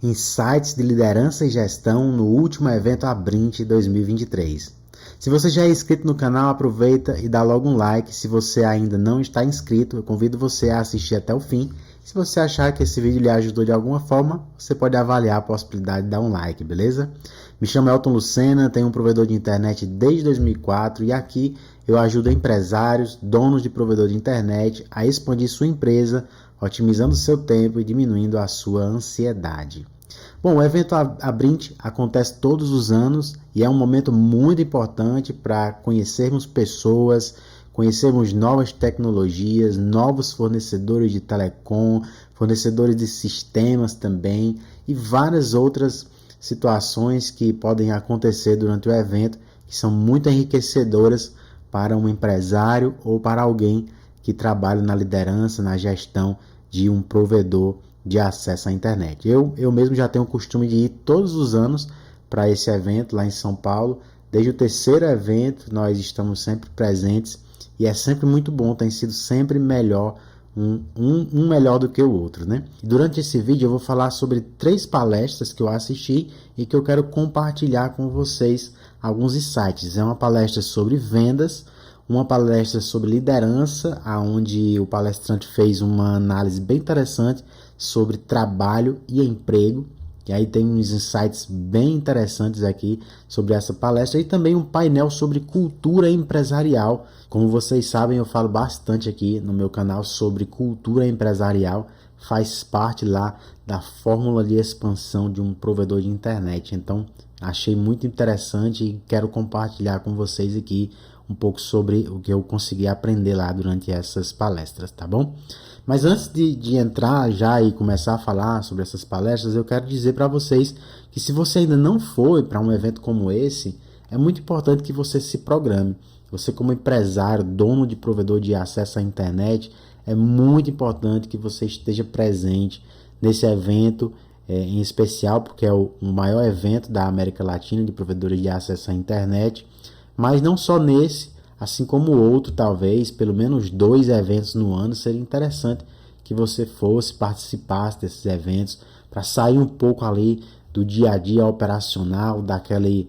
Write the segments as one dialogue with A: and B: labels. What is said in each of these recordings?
A: Insights de liderança e gestão no último evento Abrint 2023. Se você já é inscrito no canal, aproveita e dá logo um like. Se você ainda não está inscrito, eu convido você a assistir até o fim. Se você achar que esse vídeo lhe ajudou de alguma forma, você pode avaliar a possibilidade de dar um like, beleza? Me chamo Elton Lucena, tenho um provedor de internet desde 2004 e aqui eu ajudo empresários, donos de provedor de internet a expandir sua empresa, otimizando seu tempo e diminuindo a sua ansiedade. Bom, o evento Abrint acontece todos os anos e é um momento muito importante para conhecermos pessoas, conhecermos novas tecnologias, novos fornecedores de telecom, fornecedores de sistemas também e várias outras situações que podem acontecer durante o evento que são muito enriquecedoras para um empresário ou para alguém que trabalha na liderança, na gestão de um provedor de acesso à internet. Eu mesmo já tenho o costume de ir todos os anos para esse evento lá em São Paulo. Desde o terceiro evento nós estamos sempre presentes e é sempre muito bom, tem sido sempre melhor, um melhor do que o outro, né? Durante esse vídeo eu vou falar sobre 3 palestras que eu assisti e que eu quero compartilhar com vocês alguns insights. É uma palestra sobre vendas, uma palestra sobre liderança, onde o palestrante fez uma análise bem interessante sobre trabalho e emprego. E aí tem uns insights bem interessantes aqui sobre essa palestra e também um painel sobre cultura empresarial. Como vocês sabem, eu falo bastante aqui no meu canal sobre cultura empresarial. Faz parte lá da fórmula de expansão de um provedor de internet. Então, achei muito interessante e quero compartilhar com vocês aqui um pouco sobre o que eu consegui aprender lá durante essas palestras, tá bom? Mas antes de entrar já e começar a falar sobre essas palestras, eu quero dizer para vocês que se você ainda não foi para um evento como esse, é muito importante que você se programe. Você como empresário, dono de provedor de acesso à internet, é muito importante que você esteja presente nesse evento, em especial porque é o maior evento da América Latina de provedores de acesso à internet. Mas não só nesse, assim como outro, talvez, pelo menos 2 eventos no ano, seria interessante que você fosse, participasse desses eventos, para sair um pouco ali do dia a dia operacional, daquele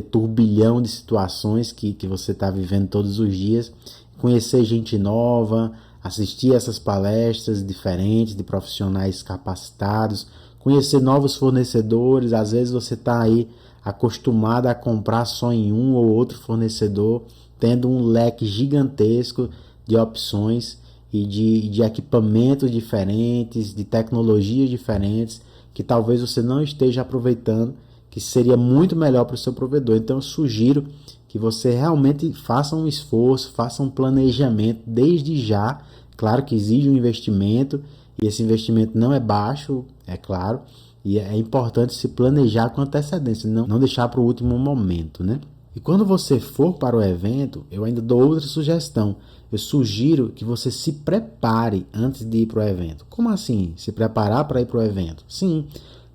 A: turbilhão de situações que você está vivendo todos os dias, conhecer gente nova, assistir essas palestras diferentes de profissionais capacitados, conhecer novos fornecedores. Às vezes você está aí acostumado a comprar só em um ou outro fornecedor, tendo um leque gigantesco de opções e de equipamentos diferentes, de tecnologias diferentes, que talvez você não esteja aproveitando, que seria muito melhor para o seu provedor. Então eu sugiro que você realmente faça um esforço, faça um planejamento desde já. Claro que exige um investimento, e esse investimento não é baixo, é claro, e é importante se planejar com antecedência, não deixar para o último momento, né? E quando você for para o evento, eu ainda dou outra sugestão. Eu sugiro que você se prepare antes de ir para o evento. Como assim? Se preparar para ir para o evento? Sim,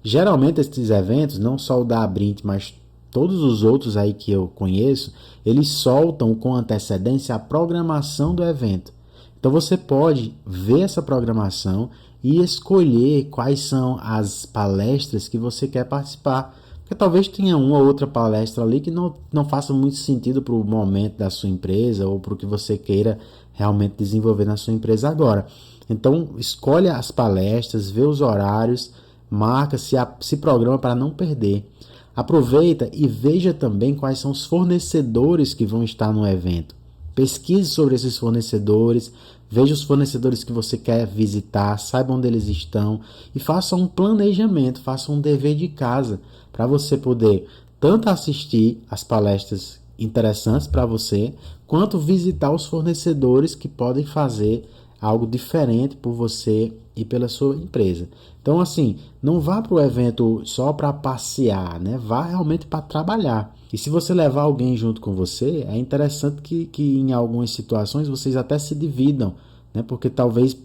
A: geralmente esses eventos, não só o da Abrint, mas todos os outros aí que eu conheço, eles soltam com antecedência a programação do evento. Então você pode ver essa programação e escolher quais são as palestras que você quer participar. Porque talvez tenha uma ou outra palestra ali que não faça muito sentido para o momento da sua empresa ou para o que você queira realmente desenvolver na sua empresa agora. Então escolha as palestras, vê os horários, marca, se programa para não perder. Aproveita e veja também quais são os fornecedores que vão estar no evento. Pesquise sobre esses fornecedores, veja os fornecedores que você quer visitar, saiba onde eles estão e faça um planejamento, faça um dever de casa para você poder tanto assistir as palestras interessantes para você, quanto visitar os fornecedores que podem fazer algo diferente por você e pela sua empresa. Então, assim, não vá para o evento só para passear, né? Vá realmente para trabalhar. E se você levar alguém junto com você, é interessante que em algumas situações vocês até se dividam, né? Porque talvez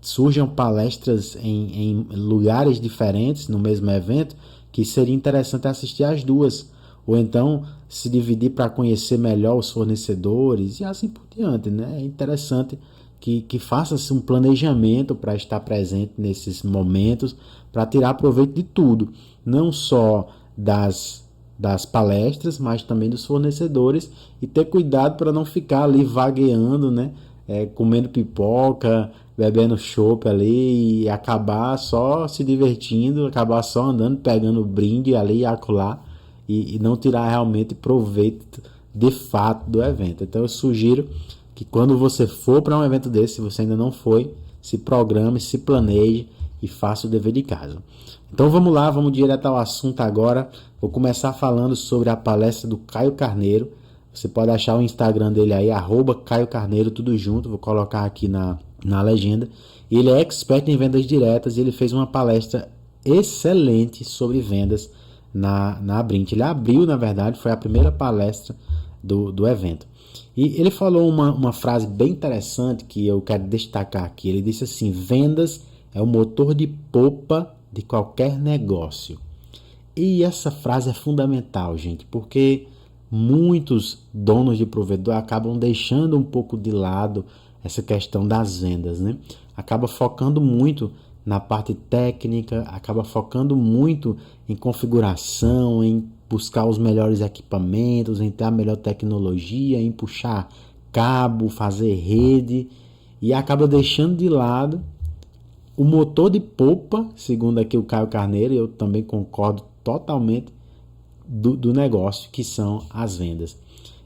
A: surjam palestras em lugares diferentes no mesmo evento, que seria interessante assistir as duas. Ou então se dividir para conhecer melhor os fornecedores e assim por diante, né? É interessante que faça-se um planejamento para estar presente nesses momentos, para tirar proveito de tudo, não só das palestras, mas também dos fornecedores, e ter cuidado para não ficar ali vagueando, né? Comendo pipoca, bebendo chopp ali e acabar só se divertindo, acabar só andando, pegando brinde ali e acolá e não tirar realmente proveito de fato do evento. Então eu sugiro que quando você for para um evento desse, se você ainda não foi, se programe, se planeje e faça o dever de casa. Então vamos lá, vamos direto ao assunto agora. Vou começar falando sobre a palestra do Caio Carneiro. Você pode achar o Instagram dele aí, @Caio Carneiro, tudo junto. Vou colocar aqui na legenda. Ele é expert em vendas diretas e ele fez uma palestra excelente sobre vendas na Abrint. Ele abriu, na verdade, foi a primeira palestra do evento. E ele falou uma frase bem interessante que eu quero destacar aqui. Ele disse assim: vendas é o motor de popa de qualquer negócio. E essa frase é fundamental, gente, porque muitos donos de provedor acabam deixando um pouco de lado essa questão das vendas, né? Acaba focando muito na parte técnica, acaba focando muito em configuração, em buscar os melhores equipamentos, em ter a melhor tecnologia, em puxar cabo, fazer rede, e acaba deixando de lado o motor de popa, segundo aqui o Caio Carneiro, e eu também concordo totalmente, do negócio, que são as vendas.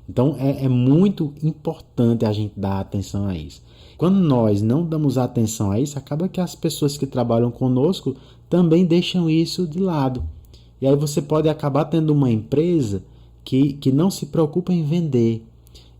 A: Então é muito importante a gente dar atenção a isso. Quando nós não damos atenção a isso, acaba que as pessoas que trabalham conosco também deixam isso de lado. E aí você pode acabar tendo uma empresa que não se preocupa em vender.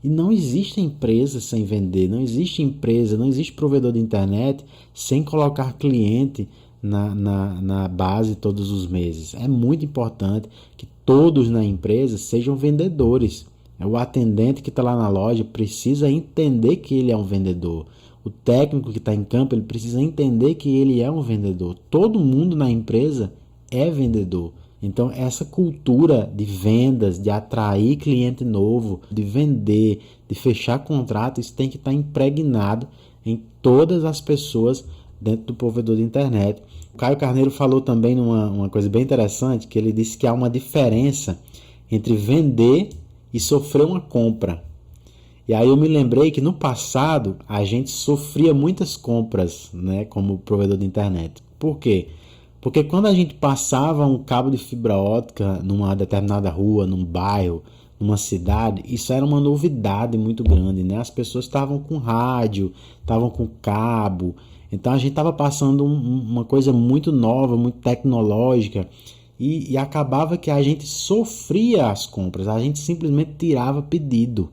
A: E não existe empresa sem vender, não existe empresa, não existe provedor de internet sem colocar cliente na base todos os meses. É muito importante que todos na empresa sejam vendedores. O atendente que está lá na loja precisa entender que ele é um vendedor. O técnico que está em campo, ele precisa entender que ele é um vendedor. Todo mundo na empresa é vendedor. Então, essa cultura de vendas, de atrair cliente novo, de vender, de fechar contrato, isso tem que estar impregnado em todas as pessoas dentro do provedor de internet. O Caio Carneiro falou também uma coisa bem interessante, que ele disse que há uma diferença entre vender e sofrer uma compra. E aí eu me lembrei que no passado a gente sofria muitas compras, né, como provedor de internet. Por quê? Porque quando a gente passava um cabo de fibra ótica numa determinada rua, num bairro, numa cidade, isso era uma novidade muito grande, né? As pessoas estavam com rádio, estavam com cabo, então a gente estava passando uma coisa muito nova, muito tecnológica, e acabava que a gente sofria as compras, a gente simplesmente tirava pedido.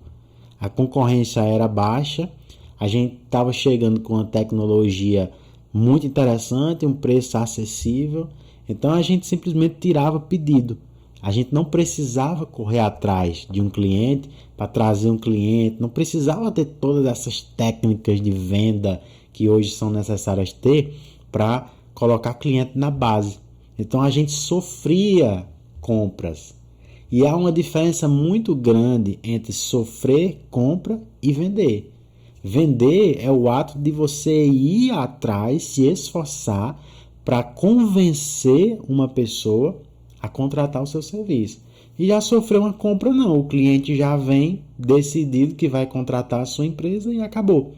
A: A concorrência era baixa, a gente estava chegando com uma tecnologia muito interessante, um preço acessível, então a gente simplesmente tirava pedido. A gente não precisava correr atrás de um cliente para trazer um cliente, não precisava ter todas essas técnicas de venda que hoje são necessárias ter para colocar cliente na base. Então a gente sofria compras. E há uma diferença muito grande entre sofrer compra e vender. Vender é o ato de você ir atrás, se esforçar para convencer uma pessoa a contratar o seu serviço. E já sofreu uma compra, não. O cliente já vem decidido que vai contratar a sua empresa e acabou.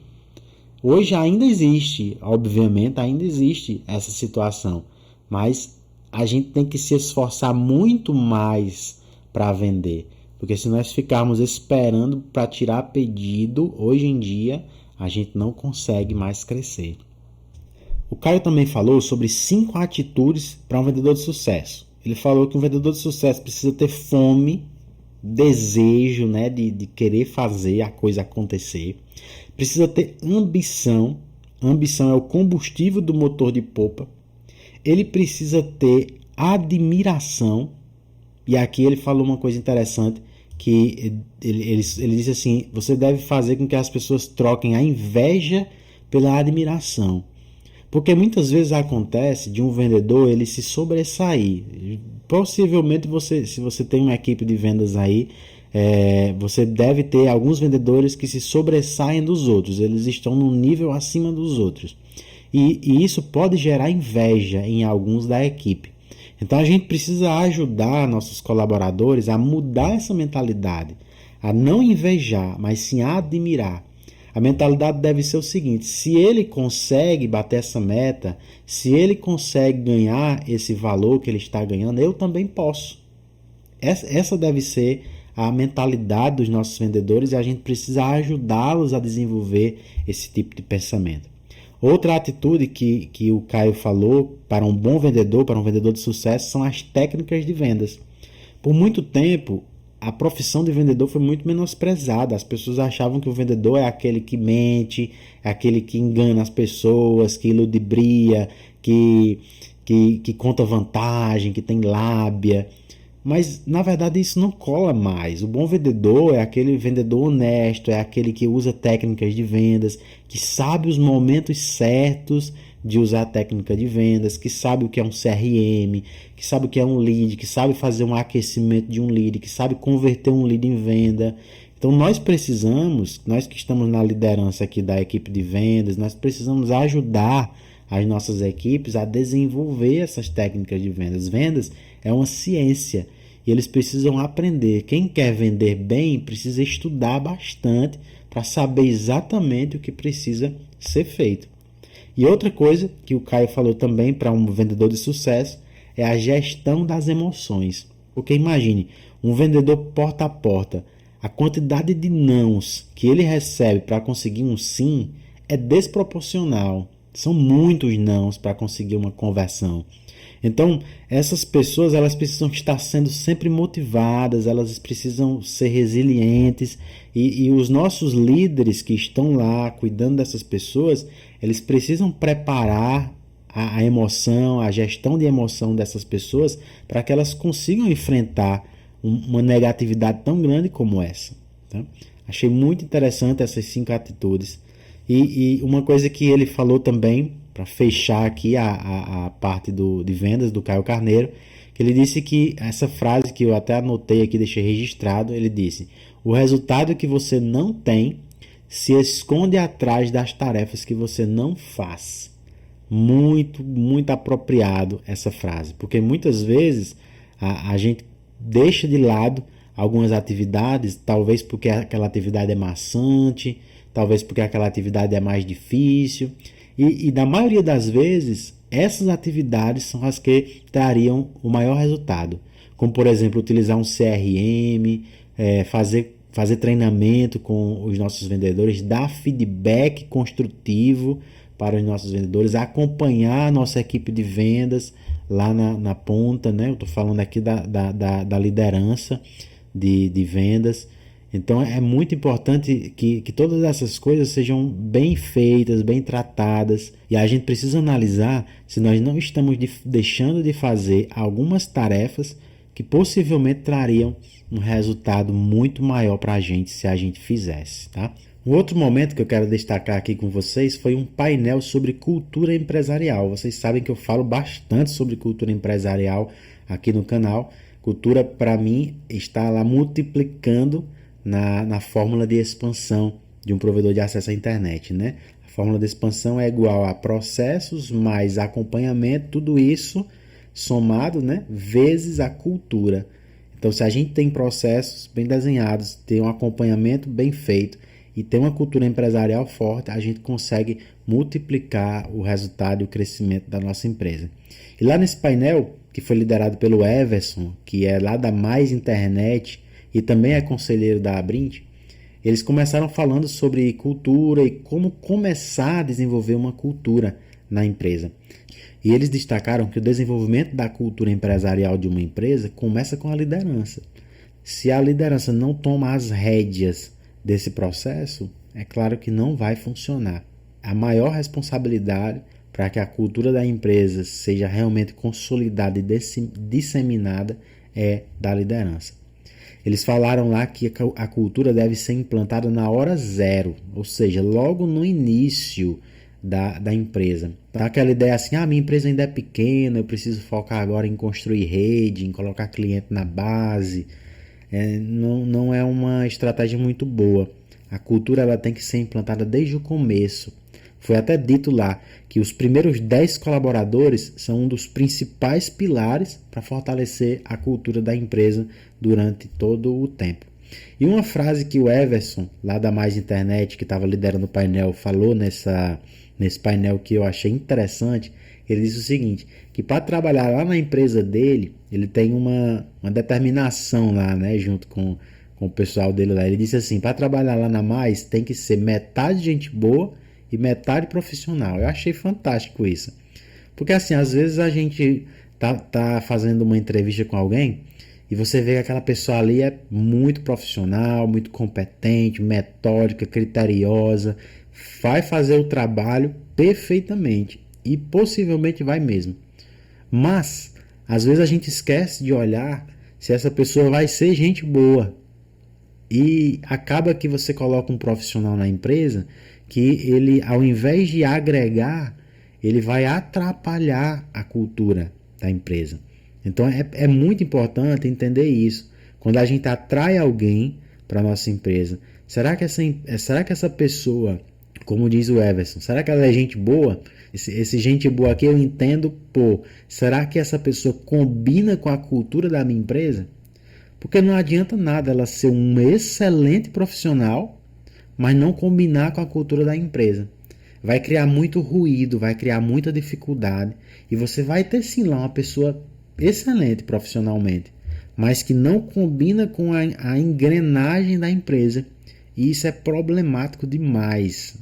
A: Hoje ainda existe, obviamente, ainda existe essa situação. Mas a gente tem que se esforçar muito mais para vender. Porque se nós ficarmos esperando para tirar pedido, hoje em dia, a gente não consegue mais crescer. O Caio também falou sobre 5 atitudes para um vendedor de sucesso. Ele falou que um vendedor de sucesso precisa ter fome, desejo, né, de querer fazer a coisa acontecer. Precisa ter ambição. A ambição é o combustível do motor de popa. Ele precisa ter admiração. E aqui ele falou uma coisa interessante, que ele disse assim: você deve fazer com que as pessoas troquem a inveja pela admiração. Porque muitas vezes acontece de um vendedor ele se sobressair. Possivelmente se você tem uma equipe de vendas aí, Você deve ter alguns vendedores que se sobressaem dos outros, eles estão num nível acima dos outros. E isso pode gerar inveja em alguns da equipe. Então a gente precisa ajudar nossos colaboradores a mudar essa mentalidade, a não invejar, mas sim a admirar. A mentalidade deve ser o seguinte: se ele consegue bater essa meta, se ele consegue ganhar esse valor que ele está ganhando, eu também posso. Essa deve ser a mentalidade dos nossos vendedores e a gente precisa ajudá-los a desenvolver esse tipo de pensamento. Outra atitude que o Caio falou para um bom vendedor, para um vendedor de sucesso, são as técnicas de vendas. Por muito tempo, a profissão de vendedor foi muito menosprezada. As pessoas achavam que o vendedor é aquele que mente, é aquele que engana as pessoas, que ludibria, que conta vantagem, que tem lábia. Mas, na verdade, isso não cola mais. O bom vendedor é aquele vendedor honesto, é aquele que usa técnicas de vendas, que sabe os momentos certos de usar a técnica de vendas, que sabe o que é um CRM, que sabe o que é um lead, que sabe fazer um aquecimento de um lead, que sabe converter um lead em venda. Então, nós que estamos na liderança aqui da equipe de vendas, nós precisamos ajudar as nossas equipes a desenvolver essas técnicas de vendas. Vendas é uma ciência e eles precisam aprender. Quem quer vender bem precisa estudar bastante para saber exatamente o que precisa ser feito. E outra coisa que o Caio falou também para um vendedor de sucesso é a gestão das emoções. Porque imagine, um vendedor porta a porta, a quantidade de nãos que ele recebe para conseguir um sim é desproporcional. São muitos nãos para conseguir uma conversão. Então, essas pessoas elas precisam estar sendo sempre motivadas, elas precisam ser resilientes e os nossos líderes que estão lá cuidando dessas pessoas, eles precisam preparar a emoção, a gestão de emoção dessas pessoas para que elas consigam enfrentar uma negatividade tão grande como essa. Tá? Achei muito interessante essas 5 atitudes. E uma coisa que ele falou também, para fechar aqui a parte de vendas do Caio Carneiro, que ele disse que essa frase que eu até anotei aqui, deixei registrado, ele disse: o resultado que você não tem se esconde atrás das tarefas que você não faz. Muito, muito apropriado essa frase, porque muitas vezes a gente deixa de lado algumas atividades, talvez porque aquela atividade é maçante, talvez porque aquela atividade é mais difícil. E na maioria das vezes, essas atividades são as que trariam o maior resultado. Como, por exemplo, utilizar um CRM, fazer treinamento com os nossos vendedores, dar feedback construtivo para os nossos vendedores, acompanhar a nossa equipe de vendas lá na ponta, né? Eu estou falando aqui da liderança de vendas. Então é muito importante que todas essas coisas sejam bem feitas, bem tratadas. E a gente precisa analisar se nós não estamos deixando de fazer algumas tarefas que possivelmente trariam um resultado muito maior para a gente se a gente fizesse. Tá? Um outro momento que eu quero destacar aqui com vocês foi um painel sobre cultura empresarial. Vocês sabem que eu falo bastante sobre cultura empresarial aqui no canal. Cultura, para mim, está lá multiplicando na fórmula de expansão de um provedor de acesso à internet, né? A fórmula de expansão é igual a processos mais acompanhamento, tudo isso somado, né, vezes a cultura. Então, se a gente tem processos bem desenhados, tem um acompanhamento bem feito e tem uma cultura empresarial forte, a gente consegue multiplicar o resultado e o crescimento da nossa empresa. E lá nesse painel, que foi liderado pelo Everson, que é lá da Mais Internet, e também é conselheiro da Abrint, eles começaram falando sobre cultura e como começar a desenvolver uma cultura na empresa. E eles destacaram que o desenvolvimento da cultura empresarial de uma empresa começa com a liderança. Se a liderança não toma as rédeas desse processo, é claro que não vai funcionar. A maior responsabilidade para que a cultura da empresa seja realmente consolidada e disseminada é da liderança. Eles falaram lá que a cultura deve ser implantada na hora zero, ou seja, logo no início da empresa. Para aquela ideia assim, minha empresa ainda é pequena, eu preciso focar agora em construir rede, em colocar cliente na base. não é uma estratégia muito boa. A cultura ela tem que ser implantada desde o começo. Foi até dito lá que os primeiros 10 colaboradores são um dos principais pilares para fortalecer a cultura da empresa durante todo o tempo. E uma frase que o Everson, lá da Mais Internet, que estava liderando o painel, falou nesse painel que eu achei interessante, ele disse o seguinte, que para trabalhar lá na empresa dele, ele tem uma determinação lá, né, junto com o pessoal dele lá. Ele disse assim, para trabalhar lá na Mais, tem que ser metade gente boa e metade profissional. Eu achei fantástico isso. Porque assim, às vezes a gente tá fazendo uma entrevista com alguém e você vê que aquela pessoa ali é muito profissional, muito competente, metódica, criteriosa, vai fazer o trabalho perfeitamente e possivelmente vai mesmo. Mas, às vezes a gente esquece de olhar se essa pessoa vai ser gente boa. E acaba que você coloca um profissional na empresa que ele, ao invés de agregar, ele vai atrapalhar a cultura da empresa. Então é muito importante entender isso. Quando a gente atrai alguém para a nossa empresa, será que essa pessoa, como diz o Everson, será que ela é gente boa? Esse gente boa aqui eu entendo, será que essa pessoa combina com a cultura da minha empresa? Porque não adianta nada ela ser um excelente profissional, mas não combinar com a cultura da empresa. Vai criar muito ruído, vai criar muita dificuldade. E você vai ter sim lá uma pessoa excelente profissionalmente, mas que não combina com a engrenagem da empresa. E isso é problemático demais.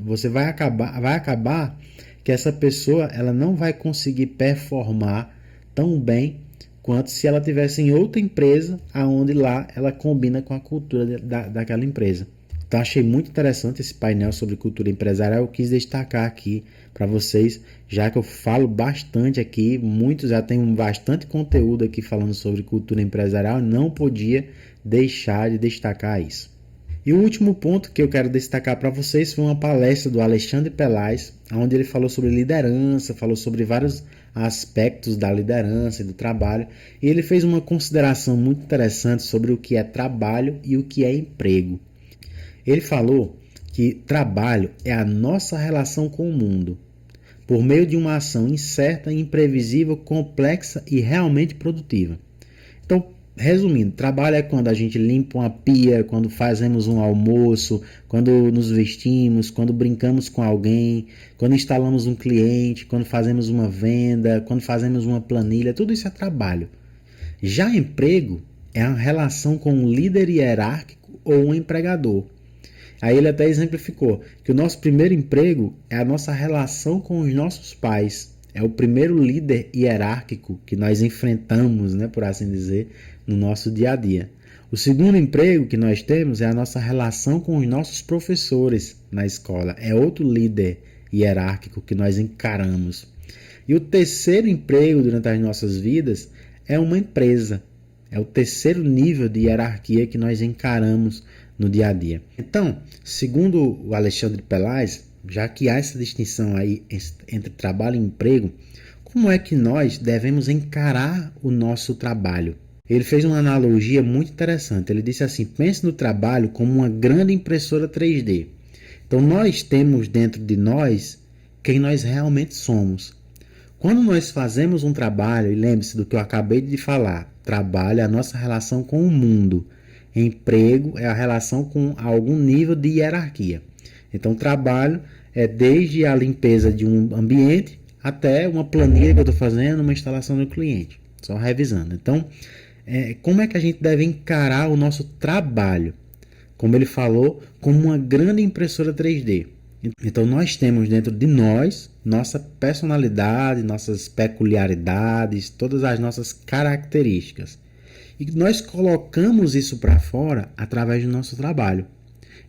A: Você vai acabar que essa pessoa ela não vai conseguir performar tão bem quanto se ela tivesse em outra empresa, aonde lá ela combina com a cultura daquela empresa. Então achei muito interessante esse painel sobre cultura empresarial. Eu quis destacar aqui para vocês, já que eu falo bastante aqui, muitos já têm bastante conteúdo aqui falando sobre cultura empresarial, não podia deixar de destacar isso. E o último ponto que eu quero destacar para vocês foi uma palestra do Alexandre Pelaz, onde ele falou sobre liderança, falou sobre vários aspectos da liderança e do trabalho, e ele fez uma consideração muito interessante sobre o que é trabalho e o que é emprego. Ele falou que trabalho é a nossa relação com o mundo, por meio de uma ação incerta, imprevisível, complexa e realmente produtiva. Então, resumindo, trabalho é quando a gente limpa uma pia, quando fazemos um almoço, quando nos vestimos, quando brincamos com alguém, quando instalamos um cliente, quando fazemos uma venda, quando fazemos uma planilha, tudo isso é trabalho. Já emprego é a relação com um líder hierárquico ou um empregador. Aí ele até exemplificou que o nosso primeiro emprego é a nossa relação com os nossos pais. É o primeiro líder hierárquico que nós enfrentamos, né, por assim dizer, no nosso dia a dia. O segundo emprego que nós temos é a nossa relação com os nossos professores na escola. É outro líder hierárquico que nós encaramos. E o terceiro emprego durante as nossas vidas é uma empresa. É o terceiro nível de hierarquia que nós encaramos no dia a dia. Então, segundo o Alexandre Pelaz, já que há essa distinção aí entre trabalho e emprego, como é que nós devemos encarar o nosso trabalho? Ele fez uma analogia muito interessante. Ele disse assim, pense no trabalho como uma grande impressora 3D. Então, nós temos dentro de nós quem nós realmente somos. Quando nós fazemos um trabalho, e lembre-se do que eu acabei de falar, trabalho é a nossa relação com o mundo. Emprego é a relação com algum nível de hierarquia. Então, trabalho é desde a limpeza de um ambiente até uma planilha que eu estou fazendo, uma instalação do cliente. Só revisando. Então, como é que a gente deve encarar o nosso trabalho? Como ele falou, como uma grande impressora 3D. Então, nós temos dentro de nós nossa personalidade, nossas peculiaridades, todas as nossas características. E nós colocamos isso para fora através do nosso trabalho.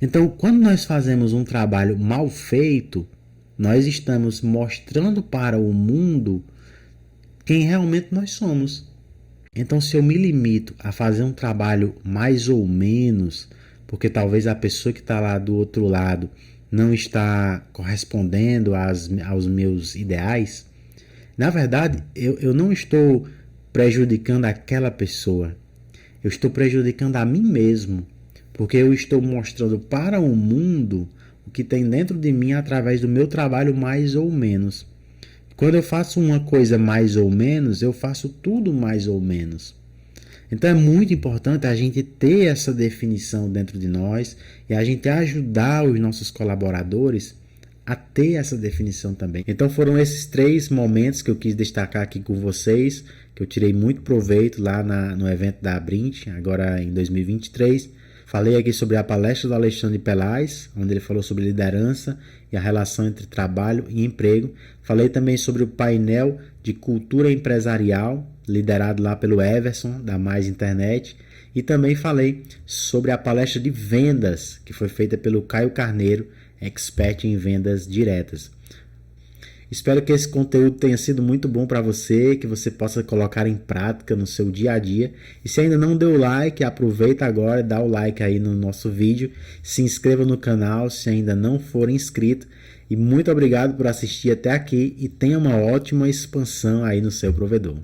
A: Então, quando nós fazemos um trabalho mal feito, nós estamos mostrando para o mundo quem realmente nós somos. Então, se eu me limito a fazer um trabalho mais ou menos, porque talvez a pessoa que está lá do outro lado não está correspondendo aos meus ideais, na verdade, eu não estou prejudicando aquela pessoa. eu estou prejudicando a mim mesmo, porque eu estou mostrando para o mundo o que tem dentro de mim através do meu trabalho mais ou menos. Quando eu faço uma coisa mais ou menos, eu faço tudo mais ou menos. Então é muito importante a gente ter essa definição dentro de nós e a gente ajudar os nossos colaboradores a ter essa definição também. Então foram esses 3 momentos que eu quis destacar aqui com vocês, que eu tirei muito proveito lá no evento da Abrint, agora em 2023. Falei aqui sobre a palestra do Alexandre Pelaz, onde ele falou sobre liderança e a relação entre trabalho e emprego. Falei também sobre o painel de cultura empresarial, liderado lá pelo Everson, da Mais Internet. E também falei sobre a palestra de vendas, que foi feita pelo Caio Carneiro, expert em vendas diretas. Espero que esse conteúdo tenha sido muito bom para você, que você possa colocar em prática no seu dia a dia. E se ainda não deu o like, aproveita agora e dá o like aí no nosso vídeo. Se inscreva no canal se ainda não for inscrito. E muito obrigado por assistir até aqui e tenha uma ótima expansão aí no seu provedor.